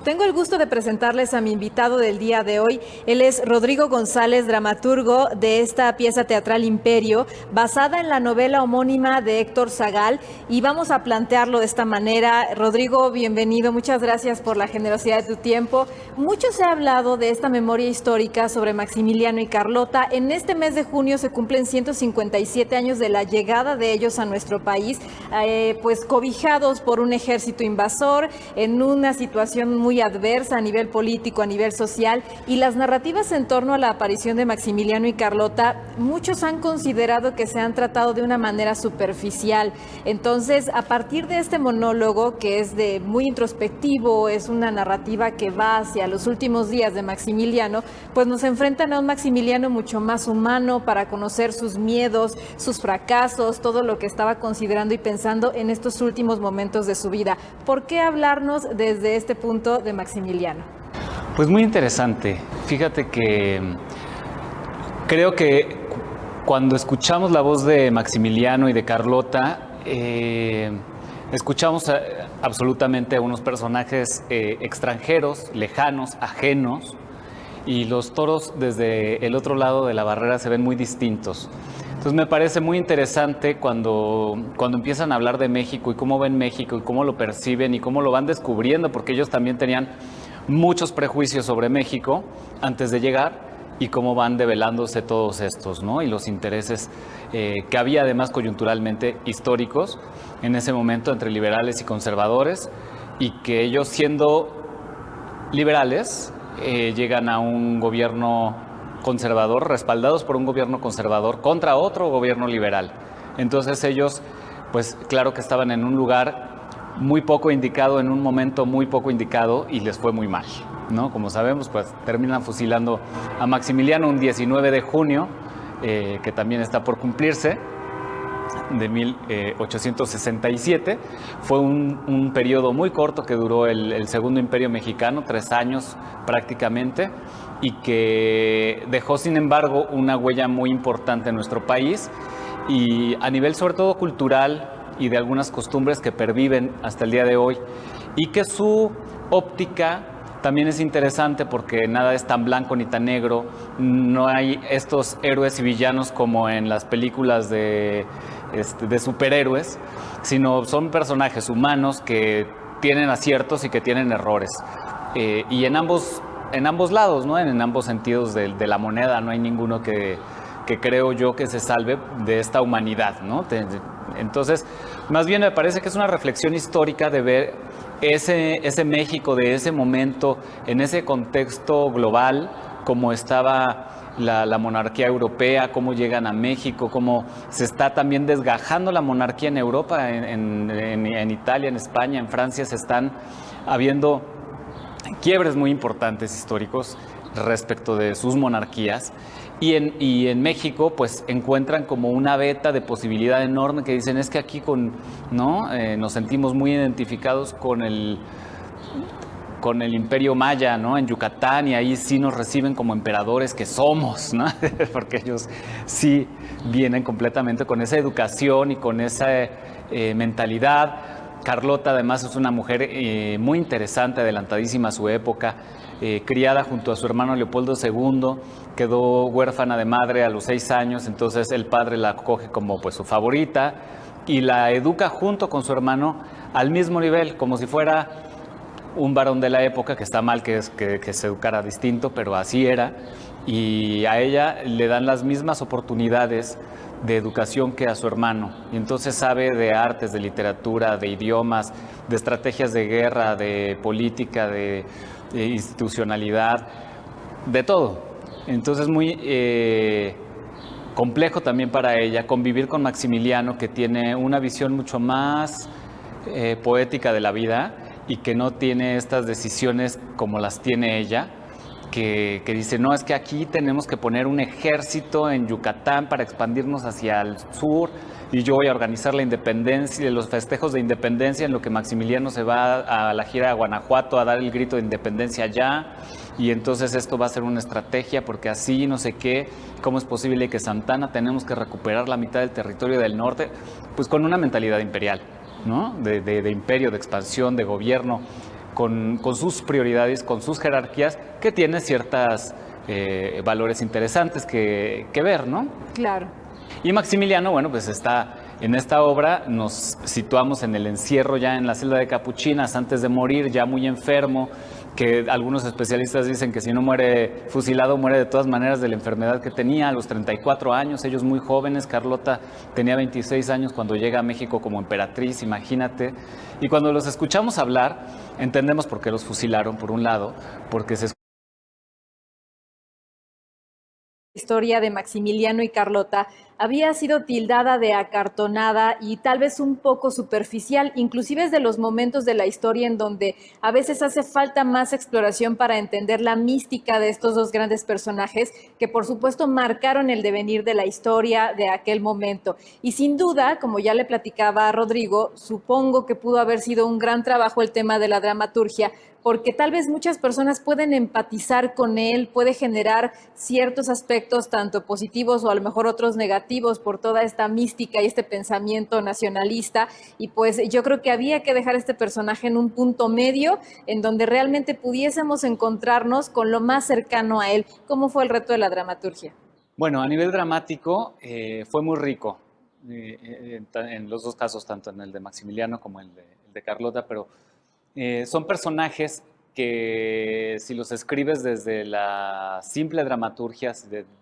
Tengo el gusto de presentarles a mi invitado del día de hoy. Él es Rodrigo González, dramaturgo de esta pieza teatral Imperio, basada en la novela homónima de Héctor Zagal, y vamos a plantearlo de esta manera. Rodrigo, bienvenido, muchas gracias por la generosidad de tu tiempo. Mucho se ha hablado de esta memoria histórica sobre Maximiliano y Carlota. En este mes de junio se cumplen 157 años de la llegada de ellos a nuestro país, pues cobijados por un ejército invasor, en una situación muy adversa a nivel político, a nivel social, y las narrativas en torno a la aparición de Maximiliano y Carlota, muchos han considerado que se han tratado de una manera superficial. Entonces, a partir de este monólogo, que es de muy introspectivo, es una narrativa que va hacia los últimos días de Maximiliano, pues nos enfrentan a un Maximiliano mucho más humano para conocer sus miedos, sus fracasos, todo lo que estaba considerando y pensando en estos últimos momentos de su vida. ¿Por qué hablarnos desde este punto de Maximiliano? Pues muy interesante. Fíjate que creo que cuando escuchamos la voz de Maximiliano y de Carlota, escuchamos absolutamente a unos personajes extranjeros, lejanos, ajenos, y los toros desde el otro lado de la barrera se ven muy distintos. Entonces me parece muy interesante cuando empiezan a hablar de México y cómo ven México y cómo lo perciben y cómo lo van descubriendo, porque ellos también tenían muchos prejuicios sobre México antes de llegar, y cómo van develándose todos estos, ¿no? Y los intereses que había además coyunturalmente históricos en ese momento entre liberales y conservadores, y que ellos, siendo liberales, llegan a un gobierno conservador, respaldados por un gobierno conservador contra otro gobierno liberal. Entonces ellos, pues claro que estaban en un lugar muy poco indicado, en un momento muy poco indicado, y les fue muy mal, ¿no? Como sabemos, pues terminan fusilando a Maximiliano un 19 de junio, que también está por cumplirse, de 1867. Fue un periodo muy corto que duró el Segundo Imperio Mexicano, 3 años prácticamente, y que dejó, sin embargo, una huella muy importante en nuestro país, y a nivel sobre todo cultural y de algunas costumbres que perviven hasta el día de hoy, y que su óptica también es interesante porque nada es tan blanco ni tan negro. No hay estos héroes y villanos como en las películas de superhéroes, sino son personajes humanos que tienen aciertos y que tienen errores. Y en ambos lados, ¿no? En ambos sentidos de la moneda, no hay ninguno que creo yo que se salve de esta humanidad, ¿no? Entonces, más bien me parece que es una reflexión histórica de ver ese México de ese momento, en ese contexto global, cómo estaba la monarquía europea, cómo llegan a México, cómo se está también desgajando la monarquía en Europa, en Italia, en España, en Francia, se están habiendo quiebres muy importantes históricos respecto de sus monarquías. Y en México, pues encuentran como una veta de posibilidad enorme, que dicen, es que aquí nos sentimos muy identificados con el Imperio Maya, ¿no? En Yucatán, y ahí sí nos reciben como emperadores que somos, ¿no? Porque ellos sí vienen completamente con esa educación y con esa mentalidad. Carlota además es una mujer muy interesante, adelantadísima a su época, criada junto a su hermano Leopoldo II, quedó huérfana de madre a los 6 años, entonces el padre la coge como pues su favorita y la educa junto con su hermano al mismo nivel, como si fuera un varón de la época, que está mal que se educara distinto, pero así era, y a ella le dan las mismas oportunidades de educación que a su hermano, y entonces sabe de artes, de literatura, de idiomas, de estrategias de guerra, de política, de institucionalidad, de todo. Entonces muy complejo también para ella convivir con Maximiliano, que tiene una visión mucho más poética de la vida y que no tiene estas decisiones como las tiene ella, que dice, no, es que aquí tenemos que poner un ejército en Yucatán para expandirnos hacia el sur, y yo voy a organizar la independencia, los festejos de independencia, en lo que Maximiliano se va a la gira a Guanajuato a dar el grito de independencia allá, y entonces esto va a ser una estrategia porque así no sé qué, ¿cómo es posible que Santana tenemos que recuperar la mitad del territorio del norte? Pues con una mentalidad imperial, ¿no? De imperio, de expansión, de gobierno, con sus prioridades, con sus jerarquías, que tiene ciertos valores interesantes que ver, ¿no? Claro. Y Maximiliano, bueno, pues está en esta obra, nos situamos en el encierro ya en la celda de Capuchinas, antes de morir, ya muy enfermo, que algunos especialistas dicen que si no muere fusilado, muere de todas maneras de la enfermedad que tenía a los 34 años, ellos muy jóvenes. Carlota tenía 26 años cuando llega a México como emperatriz, imagínate. Y cuando los escuchamos hablar, entendemos por qué los fusilaron, por un lado, porque se Historia de Maximiliano y Carlota había sido tildada de acartonada y tal vez un poco superficial, inclusive es de los momentos de la historia en donde a veces hace falta más exploración para entender la mística de estos dos grandes personajes que por supuesto marcaron el devenir de la historia de aquel momento. Y sin duda, como ya le platicaba a Rodrigo, supongo que pudo haber sido un gran trabajo el tema de la dramaturgia, porque tal vez muchas personas pueden empatizar con él, puede generar ciertos aspectos tanto positivos o a lo mejor otros negativos por toda esta mística y este pensamiento nacionalista, y pues yo creo que había que dejar este personaje en un punto medio en donde realmente pudiésemos encontrarnos con lo más cercano a él. ¿Cómo fue el reto de la dramaturgia? Bueno, a nivel dramático fue muy rico en los dos casos, tanto en el de Maximiliano como el de Carlota, pero son personajes que si los escribes desde la simple dramaturgia,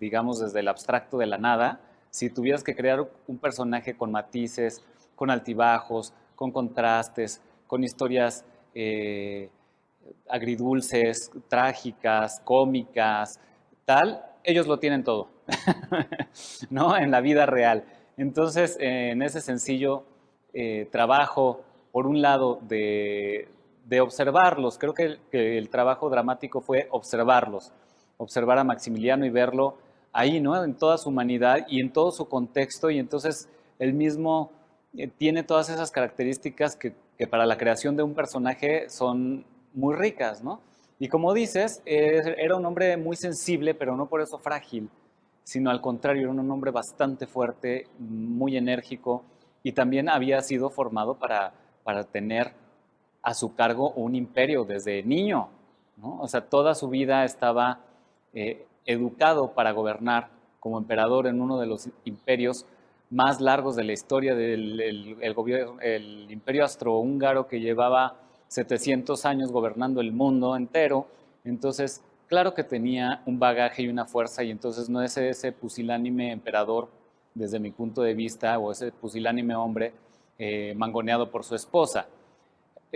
digamos desde el abstracto de la nada, si tuvieras que crear un personaje con matices, con altibajos, con contrastes, con historias agridulces, trágicas, cómicas, tal, ellos lo tienen todo, ¿no? En la vida real. Entonces, en ese sencillo trabajo, por un lado, de observarlos. Creo que el trabajo dramático fue observarlos, observar a Maximiliano y verlo ahí, ¿no? En toda su humanidad y en todo su contexto, y entonces él mismo tiene todas esas características que para la creación de un personaje son muy ricas, ¿no? Y como dices, era un hombre muy sensible, pero no por eso frágil, sino al contrario, era un hombre bastante fuerte, muy enérgico, y también había sido formado para tener a su cargo un imperio desde niño, ¿no? O sea, toda su vida estaba educado para gobernar como emperador en uno de los imperios más largos de la historia el imperio austrohúngaro, que llevaba 700 años gobernando el mundo entero. Entonces, claro que tenía un bagaje y una fuerza, y entonces no es ese pusilánime emperador, desde mi punto de vista, o ese pusilánime hombre mangoneado por su esposa.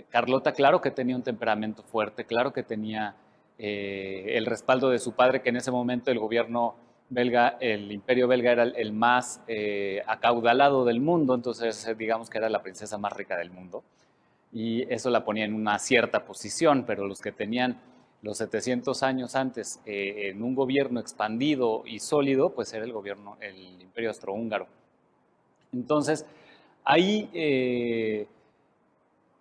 Carlota, claro que tenía un temperamento fuerte, claro que tenía el respaldo de su padre, que en ese momento el gobierno belga, el imperio belga era el más acaudalado del mundo, entonces digamos que era la princesa más rica del mundo, y eso la ponía en una cierta posición, pero los que tenían los 700 años antes en un gobierno expandido y sólido, pues era el imperio austrohúngaro. Entonces, ahí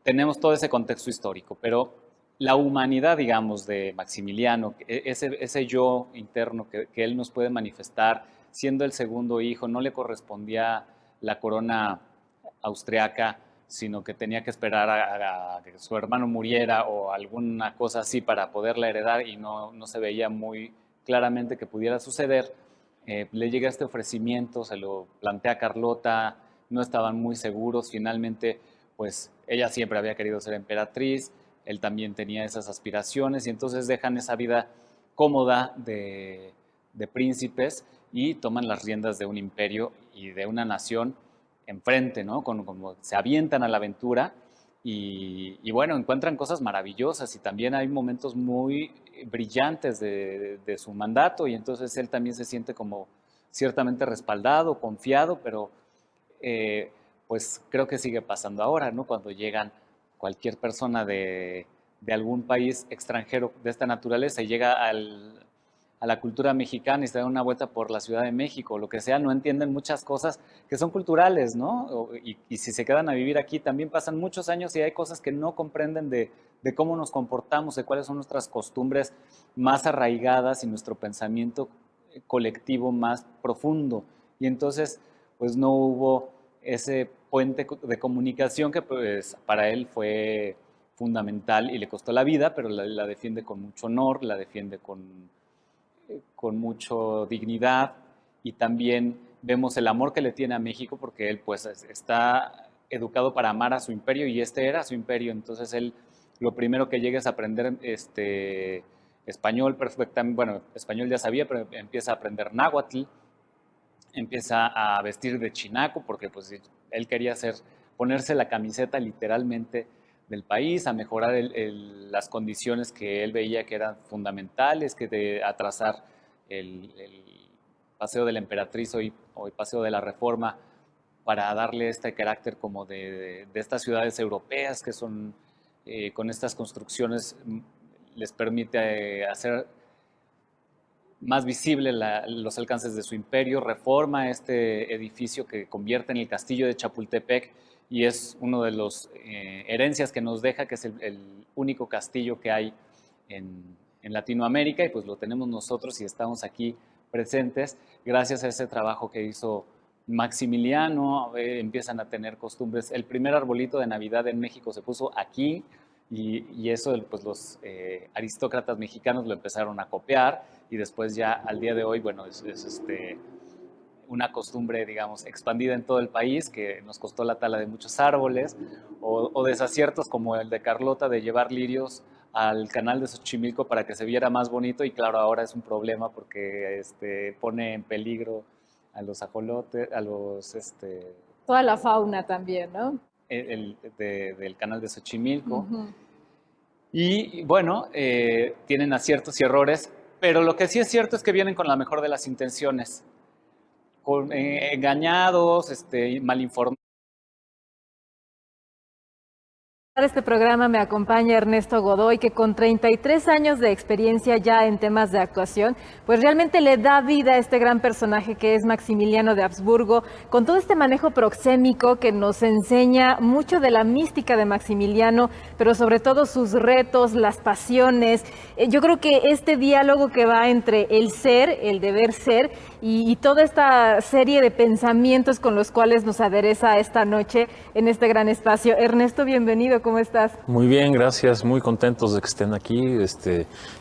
tenemos todo ese contexto histórico, pero la humanidad, digamos, de Maximiliano, ese yo interno que él nos puede manifestar, siendo el segundo hijo, no le correspondía la corona austriaca, sino que tenía que esperar a que su hermano muriera o alguna cosa así para poderla heredar, y no se veía muy claramente que pudiera suceder. Le llega este ofrecimiento, se lo plantea Carlota, no estaban muy seguros, finalmente pues ella siempre había querido ser emperatriz, él también tenía esas aspiraciones, y entonces dejan esa vida cómoda de príncipes y toman las riendas de un imperio y de una nación enfrente, ¿no? Como se avientan a la aventura y bueno, encuentran cosas maravillosas, y también hay momentos muy brillantes de su mandato, y entonces él también se siente como ciertamente respaldado, confiado, pero pues creo que sigue pasando ahora, ¿no? Cuando llegan cualquier persona de algún país extranjero de esta naturaleza y llega a la cultura mexicana y se da una vuelta por la Ciudad de México, lo que sea, no entienden muchas cosas que son culturales, ¿no? Y si se quedan a vivir aquí, también pasan muchos años y hay cosas que no comprenden de cómo nos comportamos, de cuáles son nuestras costumbres más arraigadas y nuestro pensamiento colectivo más profundo. Y entonces, pues no hubo ese puente de comunicación que pues para él fue fundamental y le costó la vida, pero la defiende con mucho honor, la defiende con mucha dignidad, y también vemos el amor que le tiene a México porque él pues está educado para amar a su imperio y este era su imperio. Entonces él lo primero que llega es aprender español perfectamente, bueno, español ya sabía, pero empieza a aprender náhuatl, empieza a vestir de chinaco porque pues él quería ponerse la camiseta literalmente del país, a mejorar las condiciones que él veía que eran fundamentales, que de atrasar el Paseo de la Emperatriz o el Paseo de la Reforma para darle este carácter como de estas ciudades europeas que son, con estas construcciones, les permite hacer más visible los alcances de su imperio. Reforma este edificio que convierte en el castillo de Chapultepec y es uno de las herencias que nos deja, que es el único castillo que hay en Latinoamérica, y pues lo tenemos nosotros y estamos aquí presentes gracias a ese trabajo que hizo Maximiliano. Empiezan a tener costumbres. El primer arbolito de Navidad en México se puso aquí y eso pues los aristócratas mexicanos lo empezaron a copiar y después ya al día de hoy, bueno, es una costumbre, digamos, expandida en todo el país, que nos costó la tala de muchos árboles, o desaciertos como el de Carlota de llevar lirios al canal de Xochimilco para que se viera más bonito, y claro, ahora es un problema porque pone en peligro a los ajolotes, a los... Toda la fauna también, ¿no? Del canal de Xochimilco. Y bueno, tienen aciertos y errores, pero lo que sí es cierto es que vienen con la mejor de las intenciones, engañados, mal informados. Este programa me acompaña Ernesto Godoy, que con 33 años de experiencia ya en temas de actuación, pues realmente le da vida a este gran personaje que es Maximiliano de Habsburgo, con todo este manejo proxémico que nos enseña mucho de la mística de Maximiliano, pero sobre todo sus retos, las pasiones. Yo creo que este diálogo que va entre el ser, el deber ser, y toda esta serie de pensamientos con los cuales nos adereza esta noche en este gran espacio. Ernesto, bienvenido. ¿Cómo estás? Muy bien, gracias. Muy contentos de que estén aquí.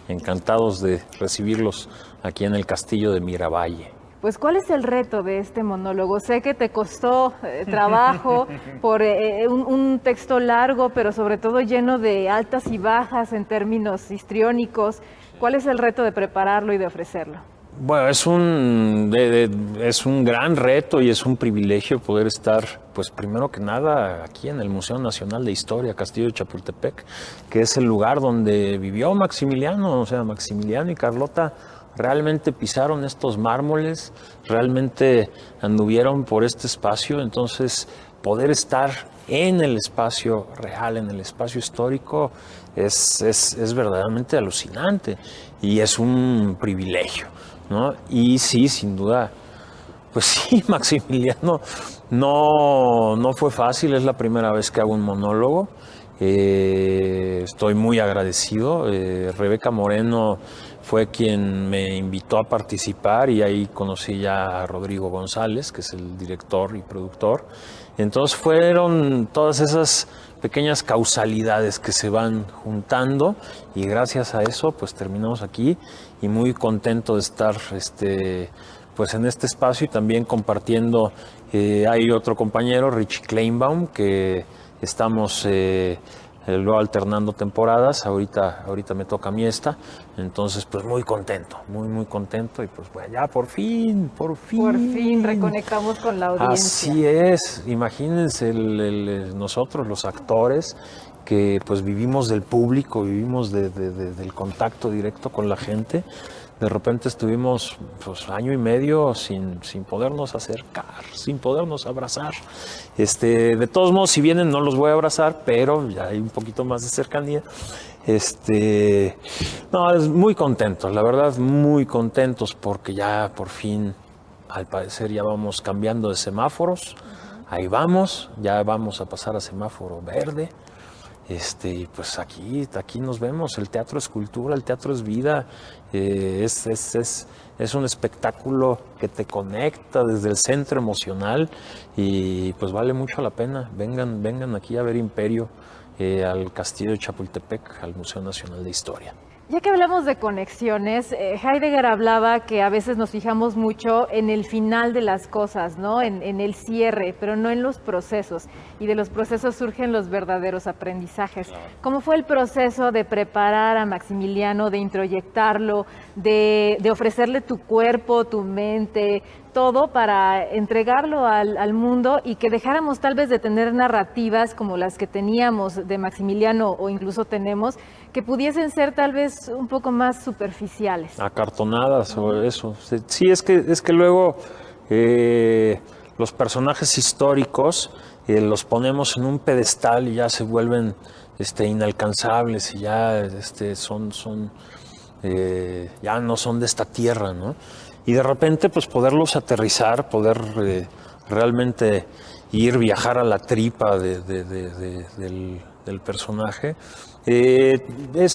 Encantados de recibirlos aquí en el Castillo de Miravalle. Pues, ¿cuál es el reto de este monólogo? Sé que te costó trabajo por un texto largo, pero sobre todo lleno de altas y bajas en términos histriónicos. ¿Cuál es el reto de prepararlo y de ofrecerlo? Bueno, es un gran reto y es un privilegio poder estar, pues primero que nada, aquí en el Museo Nacional de Historia, Castillo de Chapultepec, que es el lugar donde vivió Maximiliano. O sea, Maximiliano y Carlota realmente pisaron estos mármoles, realmente anduvieron por este espacio. Entonces, poder estar en el espacio real, en el espacio histórico, es verdaderamente alucinante y es un privilegio, ¿no? Y sí, sin duda, pues sí, Maximiliano no fue fácil. Es la primera vez que hago un monólogo. Estoy muy agradecido. Rebeca Moreno fue quien me invitó a participar y ahí conocí ya a Rodrigo González, que es el director y productor. Entonces fueron todas esas pequeñas causalidades que se van juntando y gracias a eso pues terminamos aquí y muy contento de estar pues en este espacio y también compartiendo. Hay otro compañero, Richie Kleinbaum, que estamos luego alternando temporadas. Ahorita me toca a mí esta, entonces pues muy contento, muy contento, y pues bueno, ya por fin Por fin reconectamos con la audiencia. Así es. Imagínense nosotros los actores que pues vivimos del público, vivimos del contacto directo con la gente. De repente estuvimos pues año y medio sin podernos acercar, sin podernos abrazar. De todos modos, si vienen no los voy a abrazar, pero ya hay un poquito más de cercanía. No, es muy contentos, la verdad, muy contentos porque ya por fin, al parecer, ya vamos cambiando de semáforos. Ahí vamos, ya vamos a pasar a semáforo verde. Pues aquí nos vemos. El teatro es cultura, el teatro es vida. Es un espectáculo que te conecta desde el centro emocional y pues vale mucho la pena. Vengan aquí a ver Imperio. al Castillo de Chapultepec, al Museo Nacional de Historia. Ya que hablamos de conexiones, Heidegger hablaba que a veces nos fijamos mucho en el final de las cosas, ¿no? En el cierre, pero no en los procesos. Y de los procesos surgen los verdaderos aprendizajes. ¿Cómo fue el proceso de preparar a Maximiliano, de introyectarlo, de ofrecerle tu cuerpo, tu mente, todo para entregarlo al mundo y que dejáramos tal vez de tener narrativas como las que teníamos de Maximiliano o incluso tenemos, que pudiesen ser tal vez un poco más superficiales? Acartonadas o eso. Sí, es que luego los personajes históricos los ponemos en un pedestal y ya se vuelven inalcanzables y ya ya no son de esta tierra, ¿no? Y de repente, pues poderlos aterrizar, poder realmente viajar a la tripa del personaje, es